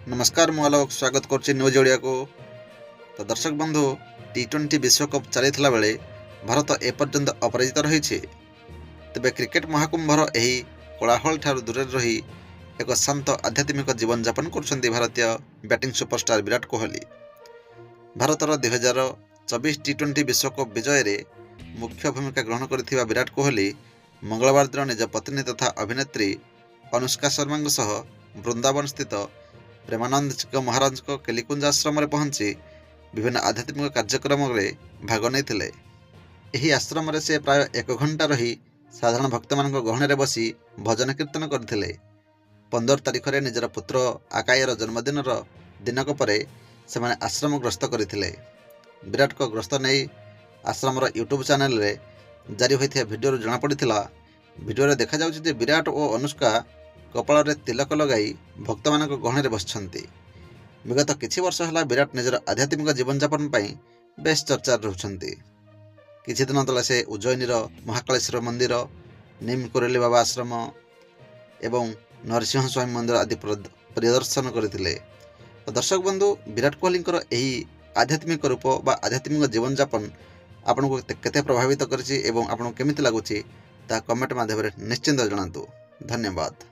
नमस्कार मु आलोक स्वागत करुच्ची न्यूज ओडिया को। तो दर्शक बंधु टी20 विश्वकप चलता बेले भारत एपर्यंत अपराजित रही। तेबे क्रिकेट महाकुंभर यही कोलाहल ठार दूर रही एक शांत आध्यात्मिक जीवन यापन कर भारतीय बैटिंग सुपरस्टार विराट कोहली। भारतर 2024 टी20 विश्वकप विजय रे मुख्य भूमिका ग्रहण कर विराट कोहली मंगलवार दिन निज पत्नी तथा अभिनेत्री अनुष्का शर्मा सह वृंदावन स्थित प्रेमानंद महाराज केलिकुंज आश्रम में पहुंची विभिन्न आध्यात्मिक कार्यक्रम में भाग नहीं। आश्रम से प्राय 1 घंटा रही साधारण भक्त मान गहण में बसी भजन कीर्तन करते। 15 तारिख में निजर पुत्र आकायर जन्मदिन दिनक पर से आश्रम ग्रस्त करते। विराट को ग्रस्त नहीं आश्रम यूट्यूब चैनल रे जारी होता भिडियो जमापड़ा। भिडियो देखा जाउछि विराट और अनुष्का कपाल रे तिलक लगाई भक्त मान गहण में बसछन्ति। विगत किछि वर्ष है विराट निजर आध्यात्मिक जीवन यापन बेस चर्चा रहउछन्ति। किछि दिन तले से उज्जयिनी महाकालेश्वर मंदिर, नीम कोरेली बाबा आश्रम एवं नरसिंह स्वामी मंदिर आदि परिदर्शन करथिले। तो दर्शक बंधु विराट कोहली यही आध्यात्मिक रूप बा आध्यात्मिक जीवन यापन आपको केते प्रभावित करछि एवं आपको केमिति लागुछि ता कमेंट माध्यम निश्चिंत जणातु। धन्यवाद।